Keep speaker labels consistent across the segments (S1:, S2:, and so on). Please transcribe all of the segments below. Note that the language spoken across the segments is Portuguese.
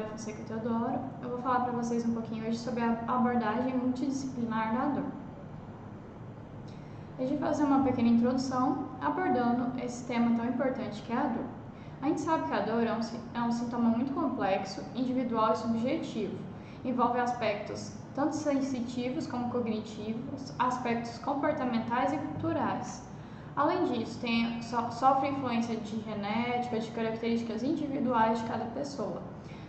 S1: Vitória Fonseca Teodoro. Eu vou falar para vocês um pouquinho hoje sobre a abordagem multidisciplinar da dor. A gente vai fazer uma pequena introdução abordando esse tema tão importante que é a dor. A gente sabe que a dor é um sintoma muito complexo, individual e subjetivo. Envolve aspectos tanto sensitivos como cognitivos, aspectos comportamentais e culturais. Além disso, sofre influência de genética, de características individuais de cada pessoa.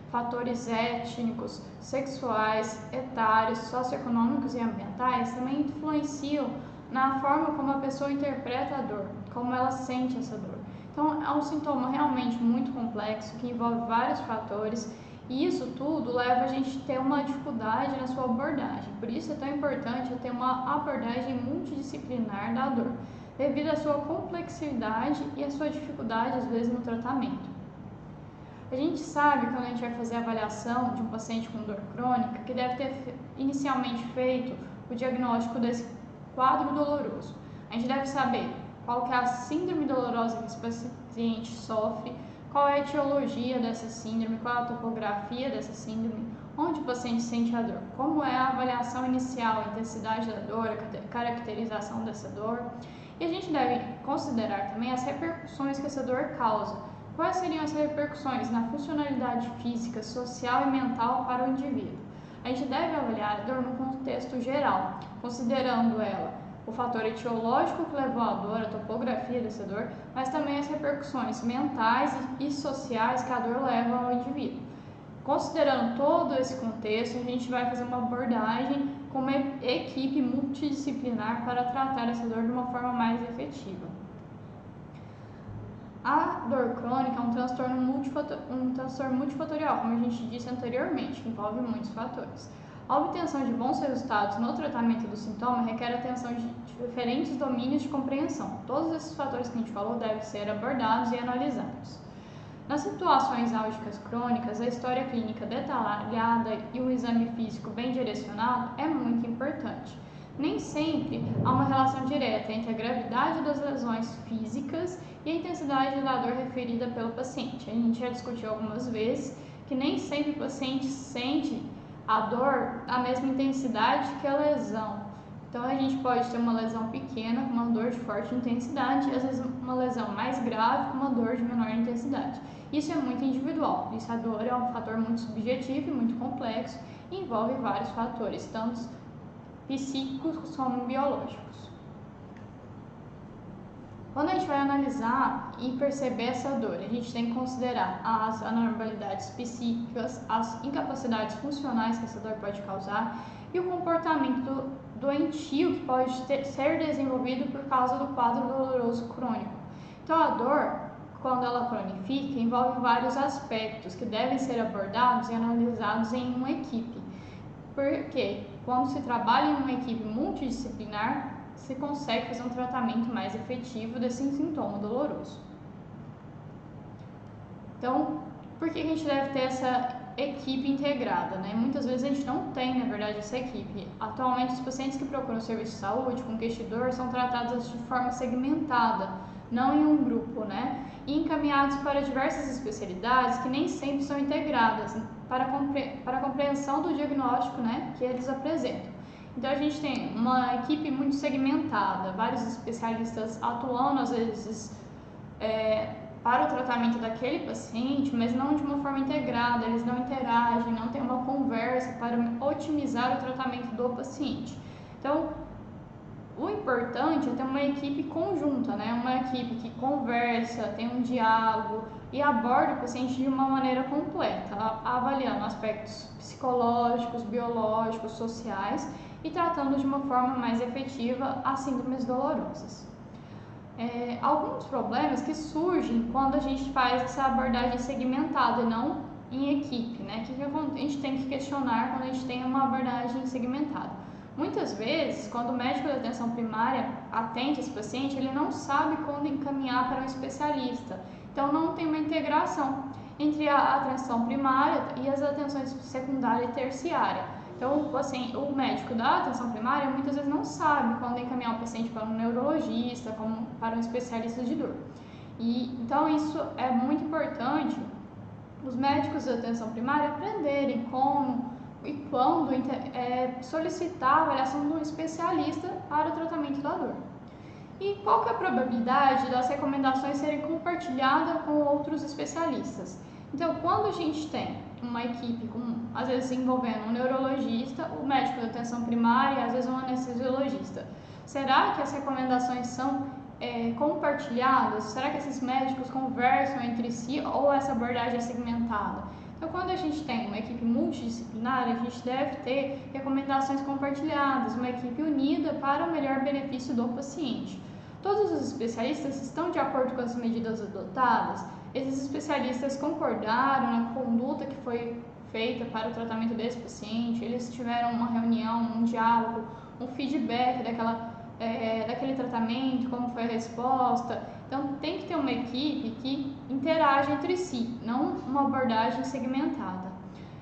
S1: Fatores étnicos, sexuais, etários, socioeconômicos e ambientais também influenciam na forma como a pessoa interpreta a dor, como ela sente essa dor. Então, é um sintoma realmente muito complexo que envolve vários fatores e isso tudo leva a gente a ter uma dificuldade na sua abordagem. Por isso é tão importante ter uma abordagem multidisciplinar da dor, devido à sua complexidade e à sua dificuldade, às vezes, no tratamento. A gente sabe, quando a gente vai fazer a avaliação de um paciente com dor crônica, que deve ter inicialmente feito o diagnóstico desse quadro doloroso. A gente deve saber qual que é a síndrome dolorosa que esse paciente sofre, qual é a etiologia dessa síndrome, qual é a topografia dessa síndrome, onde o paciente sente a dor, como é a avaliação inicial, a intensidade da dor, a caracterização dessa dor. E a gente deve considerar também as repercussões que essa dor causa. Quais seriam as repercussões na funcionalidade física, social e mental para o indivíduo? A gente deve avaliar a dor no contexto geral, considerando ela o fator etiológico que levou à dor, a topografia dessa dor, mas também as repercussões mentais e sociais que a dor leva ao indivíduo. Considerando todo esse contexto, a gente vai fazer uma abordagem com uma equipe multidisciplinar para tratar essa dor de uma forma mais efetiva. A dor crônica é um transtorno multifatorial, como a gente disse anteriormente, que envolve muitos fatores. A obtenção de bons resultados no tratamento do sintoma requer atenção de diferentes domínios de compreensão. Todos esses fatores que a gente falou devem ser abordados e analisados. Nas situações álgicas crônicas, a história clínica detalhada e o exame físico bem direcionado é muito importante. Nem sempre há uma relação direta entre a gravidade das lesões físicas e a intensidade da dor referida pelo paciente. A gente já discutiu algumas vezes que nem sempre o paciente sente a dor a mesma intensidade que a lesão. Então, a gente pode ter uma lesão pequena com uma dor de forte intensidade e às vezes uma lesão mais grave com uma dor de menor intensidade. Isso é muito individual, isso a dor é um fator muito subjetivo e muito complexo e envolve vários fatores, tanto psíquicos como biológicos. Quando a gente vai analisar e perceber essa dor, a gente tem que considerar as anormalidades psíquicas, as incapacidades funcionais que essa dor pode causar e o comportamento doentio que pode ser desenvolvido por causa do quadro doloroso crônico. Então, a dor, quando ela cronifica, envolve vários aspectos que devem ser abordados e analisados em uma equipe. Porque quando se trabalha em uma equipe multidisciplinar, se consegue fazer um tratamento mais efetivo desse sintoma doloroso. Então, por que a gente deve ter essa equipe integrada, né? Muitas vezes a gente não tem, na verdade, essa equipe. Atualmente, os pacientes que procuram o serviço de saúde com queixa de dor são tratados de forma segmentada, não em um grupo, né? E encaminhados para diversas especialidades que nem sempre são integradas para a compreensão do diagnóstico, né, que eles apresentam. Então, a gente tem uma equipe muito segmentada, vários especialistas atuando, às vezes, para o tratamento daquele paciente, mas não de uma forma integrada, eles não interagem, não tem uma conversa para otimizar o tratamento do paciente. Então, o importante é ter uma equipe conjunta, né? Uma equipe que conversa, tem um diálogo e aborda o paciente de uma maneira completa, avaliando aspectos psicológicos, biológicos, sociais e tratando de uma forma mais efetiva as síndromes dolorosas. Alguns problemas que surgem quando a gente faz essa abordagem segmentada e não em equipe, né? Que a gente tem que questionar quando a gente tem uma abordagem segmentada. Muitas vezes, quando o médico da atenção primária atende esse paciente, ele não sabe quando encaminhar para um especialista. Então, não tem uma integração entre a atenção primária e as atenções secundária e terciária. Então, o médico da atenção primária muitas vezes não sabe quando encaminhar o paciente para um neurologista, para um especialista de dor. Então, isso é muito importante os médicos de atenção primária aprenderem como e quando solicitar a avaliação de um especialista para o tratamento da dor. E qual que é a probabilidade das recomendações serem compartilhadas com outros especialistas? Então, quando a gente tem uma equipe, às vezes envolvendo um neurologista, o médico de atenção primária e às vezes um anestesiologista, será que as recomendações são compartilhadas? Será que esses médicos conversam entre si ou essa abordagem é segmentada? Então, quando a gente tem uma equipe multidisciplinar, a gente deve ter recomendações compartilhadas, uma equipe unida para o melhor benefício do paciente. Todos os especialistas estão de acordo com as medidas adotadas? Esses especialistas concordaram na conduta que foi feita para o tratamento desse paciente? Eles tiveram uma reunião, um diálogo, um feedback daquele tratamento, como foi a resposta? Então, tem que ter uma equipe que interage entre si, não uma abordagem segmentada.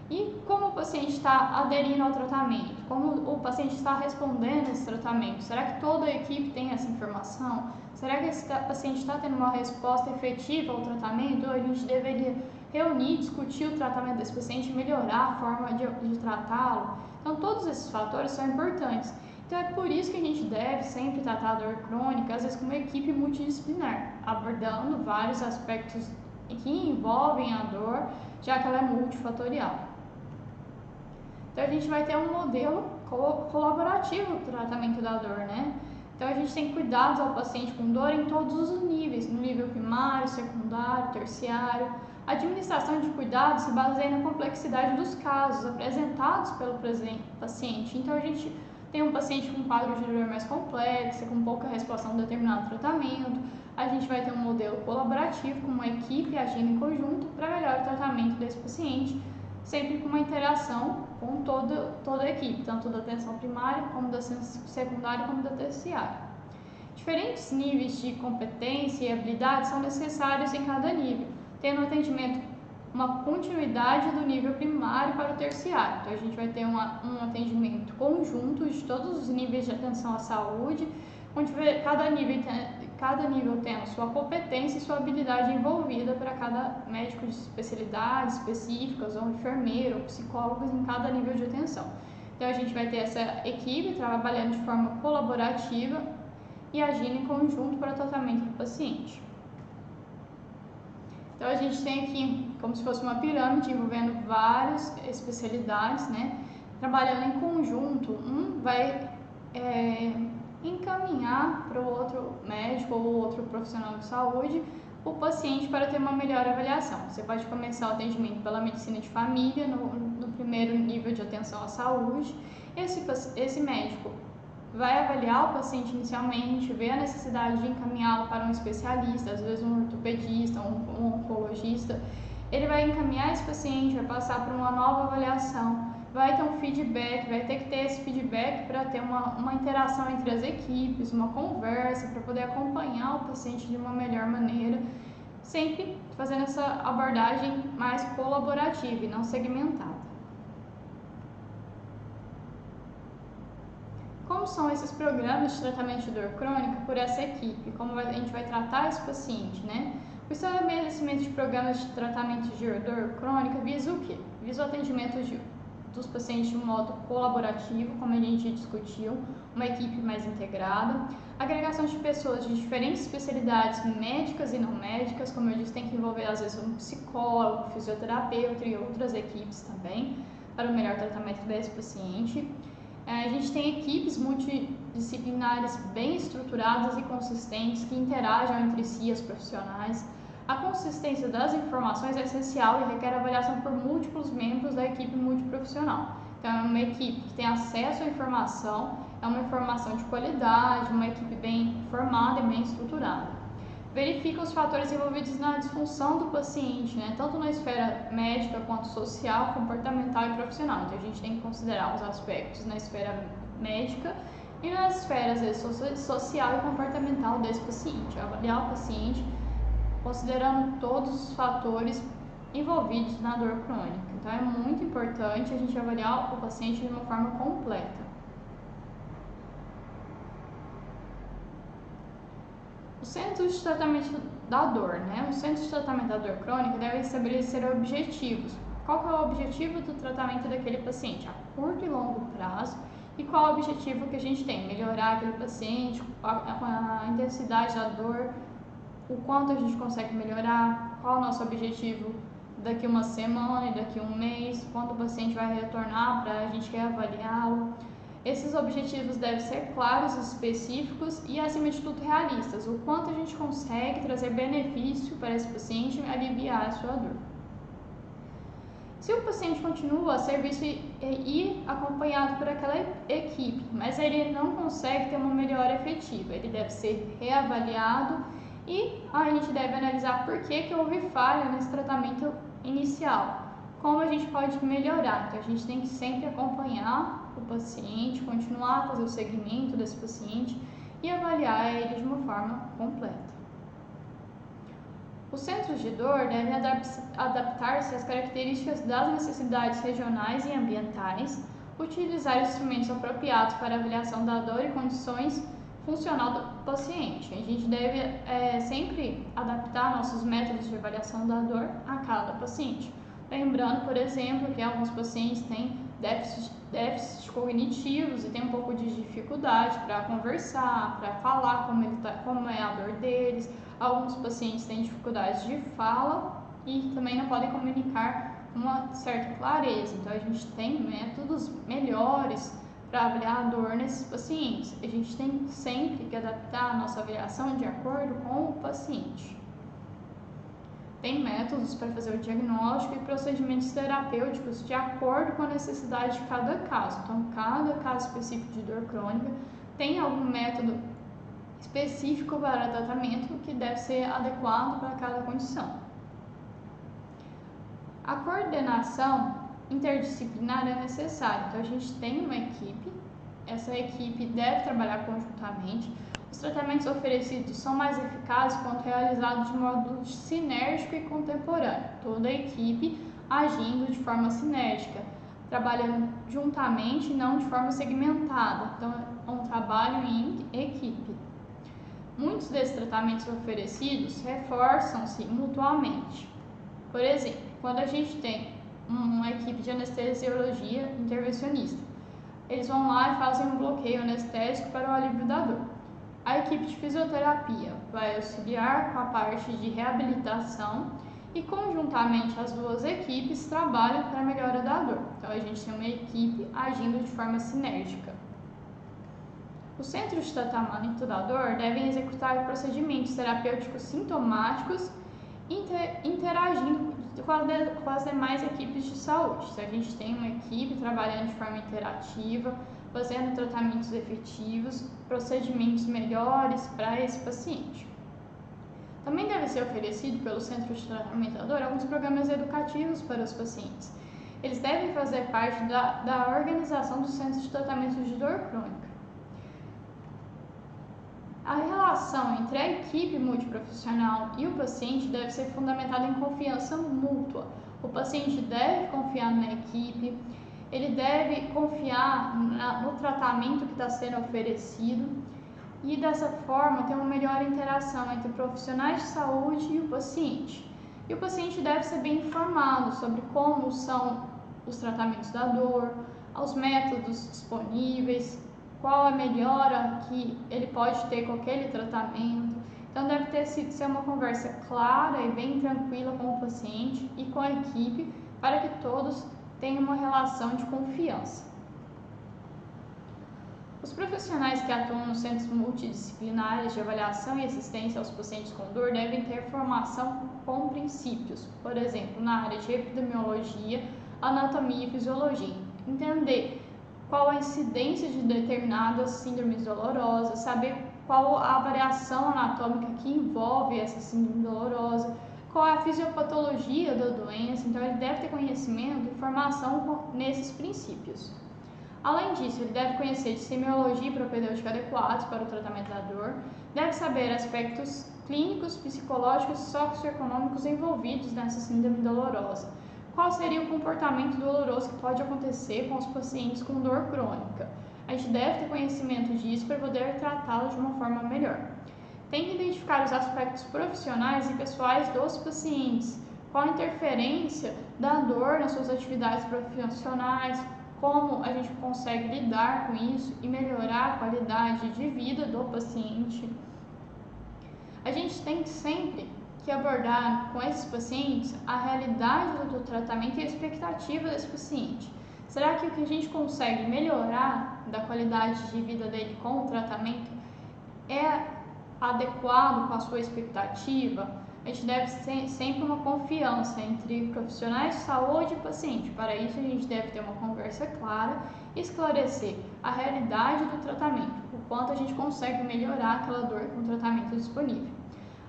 S1: E como o paciente está aderindo ao tratamento? Como o paciente está respondendo a esse tratamento? Será que toda a equipe tem essa informação? Será que esse paciente está tendo uma resposta efetiva ao tratamento? Ou a gente deveria reunir, discutir o tratamento desse paciente e melhorar a forma de tratá-lo? Então, todos esses fatores são importantes. Então, é por isso que a gente deve sempre tratar a dor crônica, às vezes com uma equipe multidisciplinar, abordando vários aspectos que envolvem a dor, já que ela é multifatorial. Então, a gente vai ter um modelo colaborativo do tratamento da dor, né? Então, a gente tem cuidados ao paciente com dor em todos os níveis, no nível primário, secundário, terciário. A administração de cuidados se baseia na complexidade dos casos apresentados pelo paciente. Então, a gente tem um paciente com um quadro de dor mais complexo, com pouca resposta a um determinado tratamento. A gente vai ter um modelo colaborativo, com uma equipe agindo em conjunto para melhorar o tratamento desse paciente, sempre com uma interação com toda a equipe, tanto da atenção primária, como da secundária, como da terciária. Diferentes níveis de competência e habilidade são necessários em cada nível, tendo atendimento uma continuidade do nível primário para o terciário. Então, a gente vai ter um atendimento conjunto de todos os níveis de atenção à saúde, onde cada nível tendo sua competência e sua habilidade envolvida para cada médico de especialidades específicas, ou enfermeiro, ou psicólogos em cada nível de atenção. Então, a gente vai ter essa equipe trabalhando de forma colaborativa e agindo em conjunto para o tratamento do paciente. Então, a gente tem aqui como se fosse uma pirâmide envolvendo várias especialidades, né? Trabalhando em conjunto, um vai encaminhar para o outro médico ou outro profissional de saúde o paciente para ter uma melhor avaliação. Você pode começar o atendimento pela medicina de família, no primeiro nível de atenção à saúde. Esse médico vai avaliar o paciente inicialmente, ver a necessidade de encaminhá-lo para um especialista, às vezes um ortopedista, um oncologista. Ele vai encaminhar esse paciente, vai passar por uma nova avaliação, vai ter um feedback, vai ter que ter esse feedback para ter uma interação entre as equipes, uma conversa, para poder acompanhar o paciente de uma melhor maneira, sempre fazendo essa abordagem mais colaborativa e não segmentada. Como são esses programas de tratamento de dor crônica por essa equipe? Como a gente vai tratar esse paciente, né? O estabelecimento de programas de tratamento de dor crônica visa o quê? Visa o atendimento dos pacientes de um modo colaborativo, como a gente discutiu, uma equipe mais integrada, agregação de pessoas de diferentes especialidades médicas e não médicas, como eu disse, tem que envolver às vezes um psicólogo, fisioterapeuta e outras equipes também, para o melhor tratamento desse paciente. A gente tem equipes multidisciplinares bem estruturadas e consistentes que interagem entre si, as profissionais. A consistência das informações é essencial e requer avaliação por múltiplos membros da equipe multiprofissional. Então, é uma equipe que tem acesso à informação, é uma informação de qualidade, uma equipe bem formada e bem estruturada. Verifica os fatores envolvidos na disfunção do paciente, né? Tanto na esfera médica quanto social, comportamental e profissional. Então, a gente tem que considerar os aspectos na esfera médica e nas esferas social e comportamental desse paciente. Avaliar o paciente considerando todos os fatores envolvidos na dor crônica. Então, é muito importante a gente avaliar o paciente de uma forma completa. Os centros de tratamento da dor, né? O Centro de Tratamento da Dor Crônica deve estabelecer objetivos. Qual que é o objetivo do tratamento daquele paciente a curto e longo prazo e qual é o objetivo que a gente tem? Melhorar aquele paciente, a intensidade da dor, o quanto a gente consegue melhorar, qual é o nosso objetivo daqui uma semana e daqui um mês, quando o paciente vai retornar para a gente reavaliá-lo. Esses objetivos devem ser claros, específicos e, acima de tudo, realistas. O quanto a gente consegue trazer benefício para esse paciente e aliviar a sua dor. Se o paciente continua a ser visto e acompanhado por aquela equipe, mas ele não consegue ter uma melhora efetiva, ele deve ser reavaliado e a gente deve analisar por que houve falha nesse tratamento inicial, como a gente pode melhorar. Então, a gente tem que sempre acompanhar o paciente, continuar a fazer o segmento desse paciente e avaliar ele de uma forma completa. Os centros de dor devem adaptar-se às características das necessidades regionais e ambientais, utilizar instrumentos apropriados para avaliação da dor e condições funcional do paciente. A gente deve sempre adaptar nossos métodos de avaliação da dor a cada paciente. Lembrando, por exemplo, que alguns pacientes têm déficits cognitivos e têm um pouco de dificuldade para conversar, para falar como é a dor deles. Alguns pacientes têm dificuldades de fala e também não podem comunicar com uma certa clareza. Então, a gente tem métodos melhores para avaliar a dor nesses pacientes. A gente tem sempre que adaptar a nossa avaliação de acordo com o paciente. Tem métodos para fazer o diagnóstico e procedimentos terapêuticos de acordo com a necessidade de cada caso. Então, cada caso específico de dor crônica tem algum método específico para tratamento que deve ser adequado para cada condição. A coordenação interdisciplinar é necessária. Então, a gente tem uma equipe, essa equipe deve trabalhar conjuntamente. Os tratamentos oferecidos são mais eficazes quando realizados de modo sinérgico e contemporâneo. Toda a equipe agindo de forma sinérgica, trabalhando juntamente e não de forma segmentada. Então, é um trabalho em equipe. Muitos desses tratamentos oferecidos reforçam-se mutuamente. Por exemplo, quando a gente tem uma equipe de anestesiologia intervencionista, eles vão lá e fazem um bloqueio anestésico para o alívio da dor. A equipe de fisioterapia vai auxiliar com a parte de reabilitação e, conjuntamente, as duas equipes trabalham para a melhora da dor. Então, a gente tem uma equipe agindo de forma sinérgica. Os centros de tratamento da dor devem executar procedimentos terapêuticos sintomáticos, interagindo com as demais equipes de saúde. Se a gente tem uma equipe trabalhando de forma interativa, fazendo tratamentos efetivos, procedimentos melhores para esse paciente. Também deve ser oferecido pelo Centro de Tratamento da Dor alguns programas educativos para os pacientes. Eles devem fazer parte da organização dos centros de tratamento de dor crônica. A relação entre a equipe multiprofissional e o paciente deve ser fundamentada em confiança mútua. O paciente deve confiar na equipe, ele deve confiar no tratamento que está sendo oferecido e, dessa forma, ter uma melhor interação entre profissionais de saúde e o paciente. E o paciente deve ser bem informado sobre como são os tratamentos da dor, os métodos disponíveis, qual a melhora que ele pode ter com aquele tratamento. Então, deve ser uma conversa clara e bem tranquila com o paciente e com a equipe para que todos tenham uma relação de confiança. Os profissionais que atuam nos centros multidisciplinares de avaliação e assistência aos pacientes com dor devem ter formação com princípios, por exemplo, na área de epidemiologia, anatomia e fisiologia. Entender qual a incidência de determinadas síndromes dolorosas, saber qual a variação anatômica que envolve essa síndrome dolorosa, qual é a fisiopatologia da doença. Então, ele deve ter conhecimento e formação nesses princípios. Além disso, ele deve conhecer de semiologia e propedêutica adequados para o tratamento da dor, deve saber aspectos clínicos, psicológicos e socioeconômicos envolvidos nessa síndrome dolorosa. Qual seria o comportamento doloroso que pode acontecer com os pacientes com dor crônica? A gente deve ter conhecimento disso para poder tratá-lo de uma forma melhor. tem que identificar os aspectos profissionais e pessoais dos pacientes, qual a interferência da dor nas suas atividades profissionais, como a gente consegue lidar com isso e melhorar a qualidade de vida do paciente. A gente tem sempre que abordar com esses pacientes a realidade do tratamento e a expectativa desse paciente. Será que o que a gente consegue melhorar da qualidade de vida dele com o tratamento é adequado com a sua expectativa? A gente deve ter sempre uma confiança entre profissionais de saúde e paciente. Para isso, a gente deve ter uma conversa clara e esclarecer a realidade do tratamento, o quanto a gente consegue melhorar aquela dor com o tratamento disponível.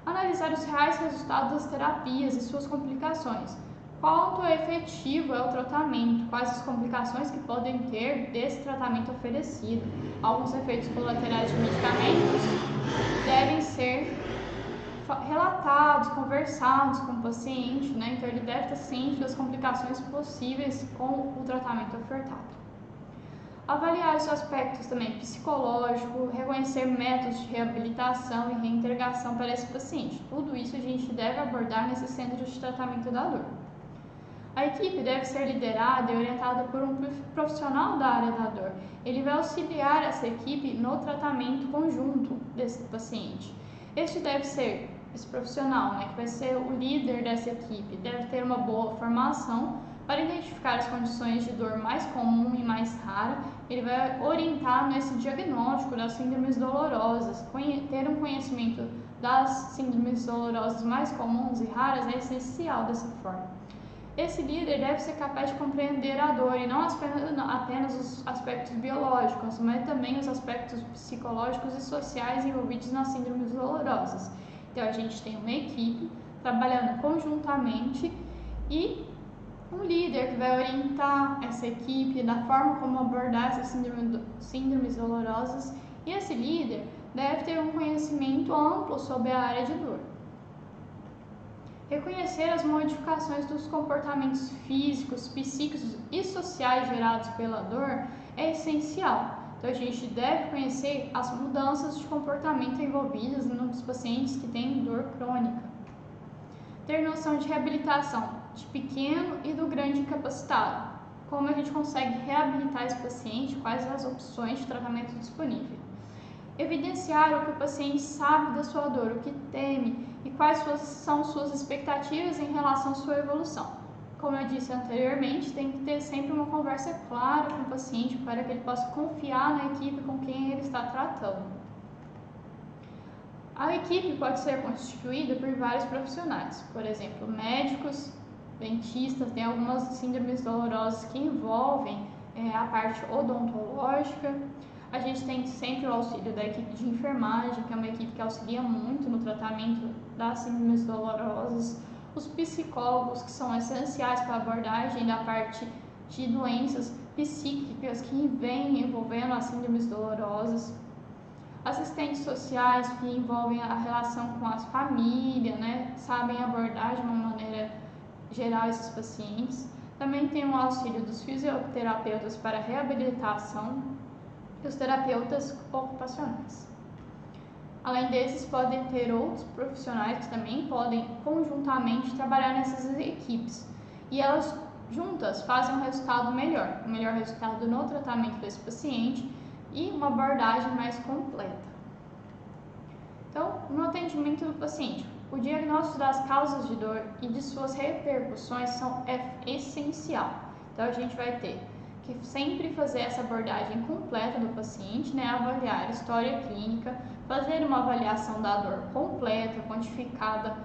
S1: Analisar os reais resultados das terapias e suas complicações. Quanto efetivo é o tratamento, quais as complicações que podem ter desse tratamento oferecido. Alguns efeitos colaterais de medicamentos devem ser relatados, conversados com o paciente, né? Então ele deve estar ciente das complicações possíveis com o tratamento ofertado. Avaliar os aspectos também psicológico, reconhecer métodos de reabilitação e reintegração para esse paciente. Tudo isso a gente deve abordar nesse centro de tratamento da dor. A equipe deve ser liderada e orientada por um profissional da área da dor. Ele vai auxiliar essa equipe no tratamento conjunto desse paciente. Esse profissional, né, que vai ser o líder dessa equipe, deve ter uma boa formação para identificar as condições de dor mais comum e mais rara. Ele vai orientar nesse diagnóstico das síndromes dolorosas. Ter um conhecimento das síndromes dolorosas mais comuns e raras é essencial dessa forma. Esse líder deve ser capaz de compreender a dor e não apenas os aspectos biológicos, mas também os aspectos psicológicos e sociais envolvidos nas síndromes dolorosas. Então, a gente tem uma equipe trabalhando conjuntamente e um líder que vai orientar essa equipe da forma como abordar essas síndromes dolorosas, e esse líder deve ter um conhecimento amplo sobre a área de dor. Reconhecer as modificações dos comportamentos físicos, psíquicos e sociais gerados pela dor é essencial. Então, a gente deve conhecer as mudanças de comportamento envolvidas nos pacientes que têm dor crônica. Ter noção de reabilitação de pequeno e do grande incapacitado. Como a gente consegue reabilitar esse paciente, quais as opções de tratamento disponíveis. Evidenciar o que o paciente sabe da sua dor, o que teme e quais são suas expectativas em relação à sua evolução. Como eu disse anteriormente, tem que ter sempre uma conversa clara com o paciente para que ele possa confiar na equipe com quem ele está tratando. A equipe pode ser constituída por vários profissionais, por exemplo, médicos, dentistas. Tem algumas síndromes dolorosas que envolvem a parte odontológica. A gente tem sempre o auxílio da equipe de enfermagem, que é uma equipe que auxilia muito no tratamento das síndromes dolorosas. Os psicólogos, que são essenciais para a abordagem da parte de doenças psíquicas que vêm envolvendo as síndromes dolorosas. Assistentes sociais, que envolvem a relação com as famílias, né, sabem abordar de uma maneira geral esses pacientes. Também tem o auxílio dos fisioterapeutas para reabilitação e os terapeutas ocupacionais. Além desses, podem ter outros profissionais que também podem conjuntamente trabalhar nessas equipes, e elas juntas fazem um resultado melhor, um melhor resultado no tratamento desse paciente e uma abordagem mais completa. Então, no atendimento do paciente, o diagnóstico das causas de dor e de suas repercussões é essencial. Então, a gente vai ter que sempre fazer essa abordagem completa do paciente, né? Avaliar a história clínica, fazer uma avaliação da dor completa, quantificada,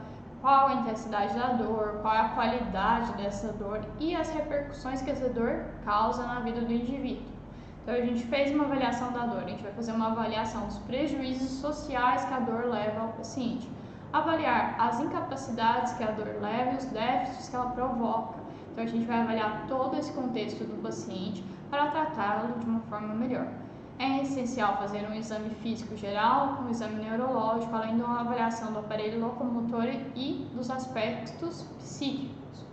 S1: qual a intensidade da dor, qual é a qualidade dessa dor e as repercussões que essa dor causa na vida do indivíduo. Então, a gente fez uma avaliação da dor, a gente vai fazer uma avaliação dos prejuízos sociais que a dor leva ao paciente, avaliar as incapacidades que a dor leva e os déficits que ela provoca. Então, a gente vai avaliar todo esse contexto do paciente para tratá-lo de uma forma melhor. É essencial fazer um exame físico geral, um exame neurológico, além de uma avaliação do aparelho locomotor e dos aspectos psíquicos.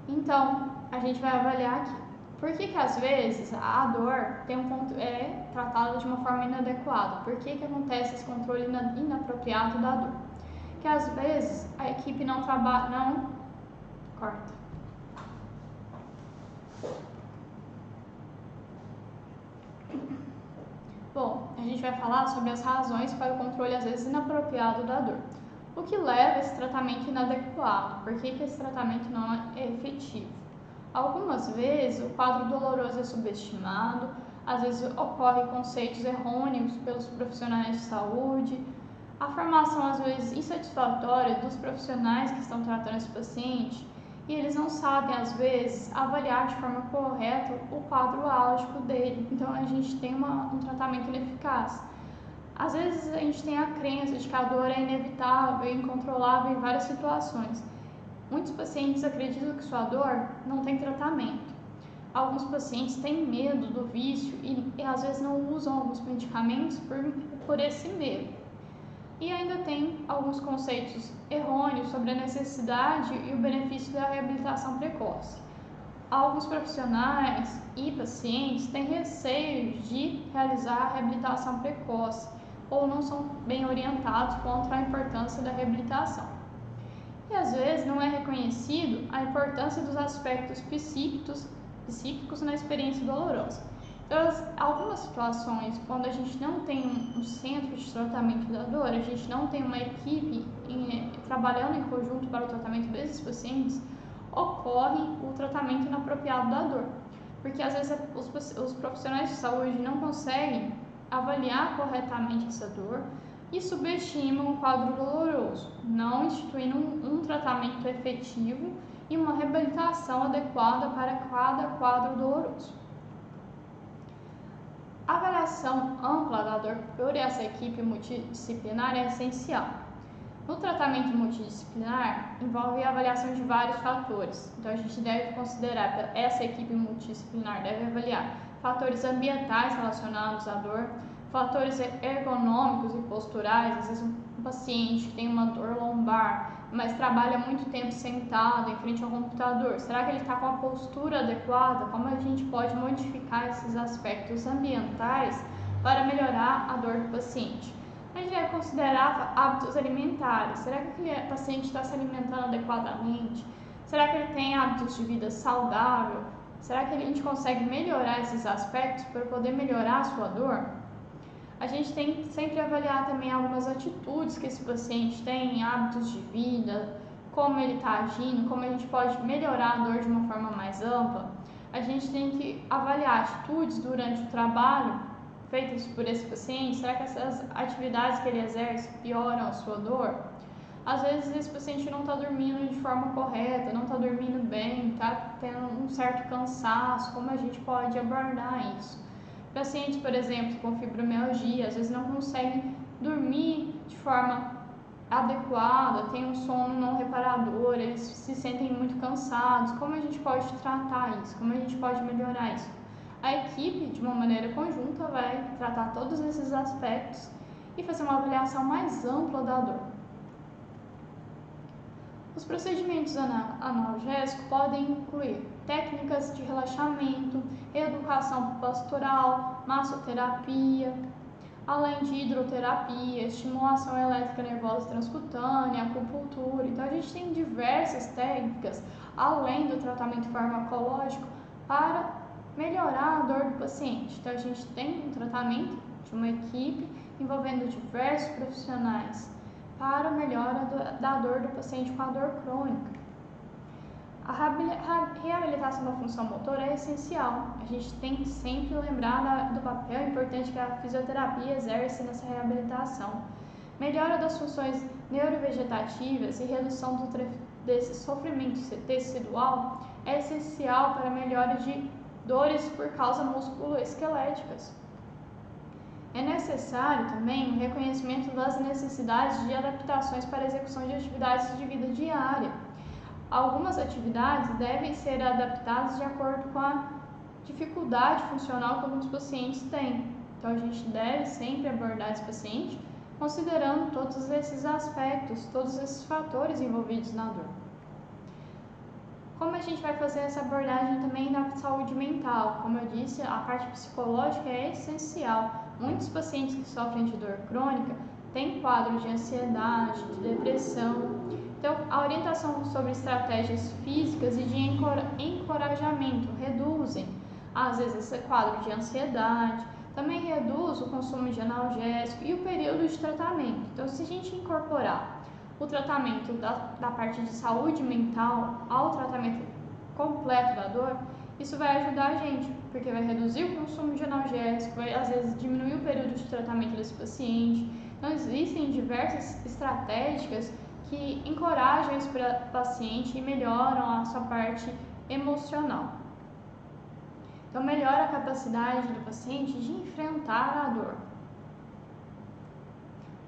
S1: Então, a gente vai avaliar aqui Por que às vezes a dor é tratada de uma forma inadequada? Por que acontece esse controle inapropriado da dor? Que às vezes a equipe não trabalha, não corta. Bom, a gente vai falar sobre as razões para o controle às vezes inapropriado da dor. O que leva a esse tratamento inadequado? Por que esse tratamento não é efetivo? Algumas vezes o quadro doloroso é subestimado, às vezes ocorrem conceitos errôneos pelos profissionais de saúde, a formação às vezes insatisfatória dos profissionais que estão tratando esse paciente e eles não sabem às vezes avaliar de forma correta o quadro álgico dele, então a gente tem um tratamento ineficaz. Às vezes a gente tem a crença de que a dor é inevitável e incontrolável em várias situações. Muitos pacientes acreditam que sua dor não tem tratamento. Alguns pacientes têm medo do vício e às vezes não usam alguns medicamentos por esse medo. E ainda tem alguns conceitos errôneos sobre a necessidade e o benefício da reabilitação precoce. Alguns profissionais e pacientes têm receio de realizar a reabilitação precoce ou não são bem orientados quanto à importância da reabilitação. E às vezes não é reconhecido a importância dos aspectos psíquicos na experiência dolorosa. Então, algumas situações, quando a gente não tem um centro de tratamento da dor, a gente não tem uma equipe trabalhando em conjunto para o tratamento desses pacientes, ocorre o tratamento inapropriado da dor. Porque às vezes os profissionais de saúde não conseguem avaliar corretamente essa dor e subestimam o quadro doloroso, não instituindo um tratamento efetivo e uma reabilitação adequada para cada quadro doloroso. A avaliação ampla da dor por essa equipe multidisciplinar é essencial. No tratamento multidisciplinar, envolve a avaliação de vários fatores. Então, a gente deve considerar, essa equipe multidisciplinar deve avaliar fatores ambientais relacionados à dor, fatores ergonômicos e posturais. Às vezes um paciente que tem uma dor lombar, mas trabalha muito tempo sentado em frente ao computador. Será que ele está com a postura adequada? Como a gente pode modificar esses aspectos ambientais para melhorar a dor do paciente? A gente deve considerar hábitos alimentares. Será que aquele paciente está se alimentando adequadamente? Será que ele tem hábitos de vida saudável? Será que a gente consegue melhorar esses aspectos para poder melhorar a sua dor? A gente tem que sempre avaliar também algumas atitudes que esse paciente tem, hábitos de vida, como ele está agindo, como a gente pode melhorar a dor de uma forma mais ampla. A gente tem que avaliar atitudes durante o trabalho feitas por esse paciente. Será que essas atividades que ele exerce pioram a sua dor? Às vezes esse paciente não está dormindo de forma correta, não está dormindo bem, está tendo um certo cansaço. Como a gente pode abordar isso? Pacientes, por exemplo, com fibromialgia, às vezes não conseguem dormir de forma adequada, têm um sono não reparador, eles se sentem muito cansados. Como a gente pode tratar isso? Como a gente pode melhorar isso? A equipe, de uma maneira conjunta, vai tratar todos esses aspectos e fazer uma avaliação mais ampla da dor. Os procedimentos analgésicos podem incluir técnicas de relaxamento, educação postural, massoterapia, além de hidroterapia, estimulação elétrica nervosa transcutânea, acupuntura. Então, a gente tem diversas técnicas, além do tratamento farmacológico, para melhorar a dor do paciente. Então, a gente tem um tratamento de uma equipe envolvendo diversos profissionais para a melhora da dor do paciente com a dor crônica. A reabilitação da função motora é essencial. A gente tem que sempre lembrar do papel importante que a fisioterapia exerce nessa reabilitação. Melhora das funções neurovegetativas e redução desse sofrimento tecidual é essencial para a melhora de dores por causa musculoesqueléticas. É necessário também o reconhecimento das necessidades de adaptações para a execução de atividades de vida diária. Algumas atividades devem ser adaptadas de acordo com a dificuldade funcional que alguns pacientes têm. Então, a gente deve sempre abordar esse paciente considerando todos esses aspectos, todos esses fatores envolvidos na dor. Como a gente vai fazer essa abordagem também na saúde mental? Como eu disse, a parte psicológica é essencial. Muitos pacientes que sofrem de dor crônica têm quadro de ansiedade, de depressão. Então, a orientação sobre estratégias físicas e de encorajamento reduzem, às vezes, esse quadro de ansiedade. Também reduz o consumo de analgésico e o período de tratamento. Então, se a gente incorporar o tratamento da parte de saúde mental ao tratamento completo da dor, isso vai ajudar a gente, porque vai reduzir o consumo de analgésico, vai às vezes diminuir o período de tratamento desse paciente. Então existem diversas estratégias que encorajam esse paciente e melhoram a sua parte emocional. Então melhora a capacidade do paciente de enfrentar a dor.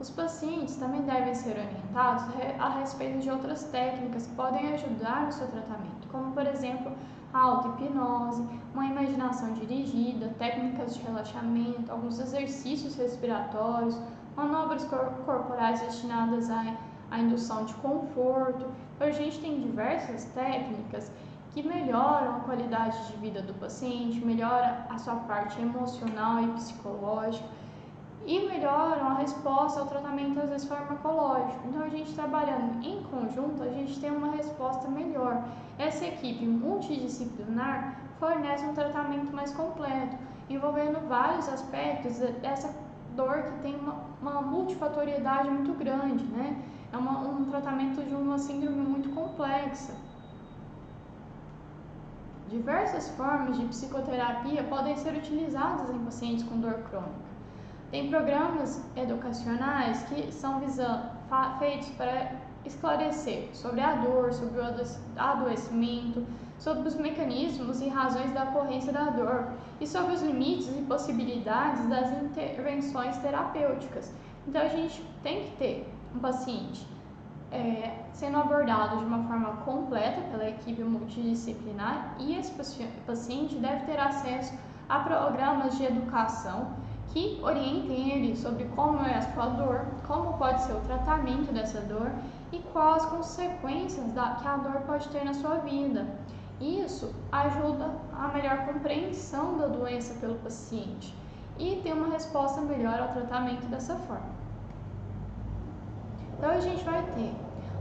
S1: Os pacientes também devem ser orientados a respeito de outras técnicas que podem ajudar no seu tratamento, como por exemplo a auto-hipnose, uma imaginação dirigida, técnicas de relaxamento, alguns exercícios respiratórios, manobras corporais destinadas à indução de conforto. Então, a gente tem diversas técnicas que melhoram a qualidade de vida do paciente, melhora a sua parte emocional e psicológica e melhoram a resposta ao tratamento, às vezes, farmacológico. Então, a gente trabalhando em conjunto, a gente tem uma resposta melhor. Essa equipe multidisciplinar fornece um tratamento mais completo, envolvendo vários aspectos dessa dor que tem uma multifatoriedade muito grande, né? É um tratamento de uma síndrome muito complexa. Diversas formas de psicoterapia podem ser utilizadas em pacientes com dor crônica. Tem programas educacionais que são feitos para esclarecer sobre a dor, sobre o adoecimento, sobre os mecanismos e razões da ocorrência da dor e sobre os limites e possibilidades das intervenções terapêuticas. Então, a gente tem que ter um paciente sendo abordado de uma forma completa pela equipe multidisciplinar e esse paciente deve ter acesso a programas de educação que orientem ele sobre como é a sua dor, como pode ser o tratamento dessa dor e quais as consequências que a dor pode ter na sua vida. Isso ajuda a melhor compreensão da doença pelo paciente e ter uma resposta melhor ao tratamento dessa forma. Então, a gente vai ter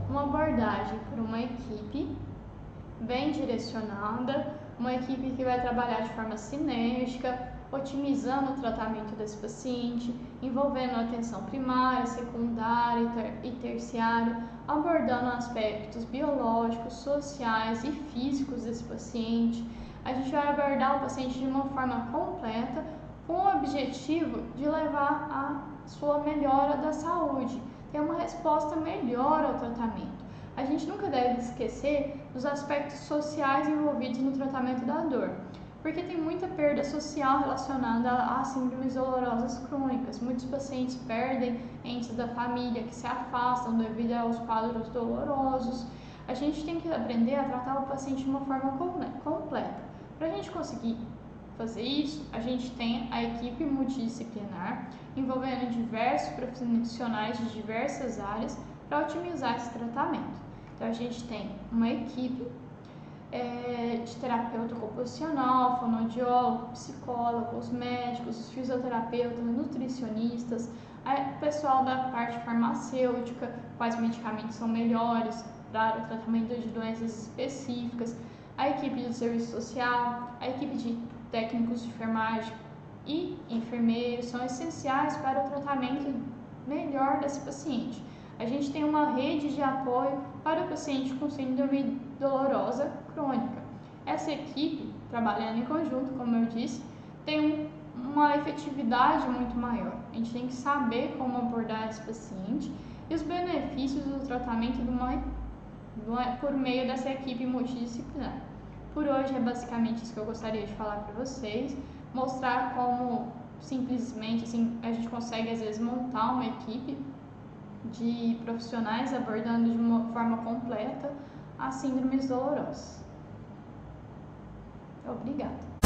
S1: uma abordagem por uma equipe bem direcionada, uma equipe que vai trabalhar de forma sinérgica, otimizando o tratamento desse paciente, envolvendo a atenção primária, secundária e terciária, abordando aspectos biológicos, sociais e físicos desse paciente. A gente vai abordar o paciente de uma forma completa, com o objetivo de levar a sua melhora da saúde, ter uma resposta melhor ao tratamento. A gente nunca deve esquecer dos aspectos sociais envolvidos no tratamento da dor, porque tem muita perda social relacionada a síndromes dolorosas crônicas. Muitos pacientes perdem entes da família que se afastam devido aos quadros dolorosos. A gente tem que aprender a tratar o paciente de uma forma completa. Para a gente conseguir fazer isso, a gente tem a equipe multidisciplinar, envolvendo diversos profissionais de diversas áreas para otimizar esse tratamento. Então, a gente tem uma equipe de terapeuta ocupacional, fonoaudiólogo, psicólogo, os médicos, os fisioterapeutas, nutricionistas, o pessoal da parte farmacêutica, quais medicamentos são melhores para o tratamento de doenças específicas, a equipe do serviço social, a equipe de técnicos de enfermagem e enfermeiros são essenciais para o tratamento melhor desse paciente. A gente tem uma rede de apoio para o paciente com síndrome dolorosa crônica. Essa equipe, trabalhando em conjunto, como eu disse, tem uma efetividade muito maior. A gente tem que saber como abordar esse paciente e os benefícios do tratamento por meio dessa equipe multidisciplinar. Por hoje é basicamente isso que eu gostaria de falar para vocês, mostrar como simplesmente assim, a gente consegue às vezes montar uma equipe de profissionais abordando de uma forma completa as síndromes dolorosas. Obrigada.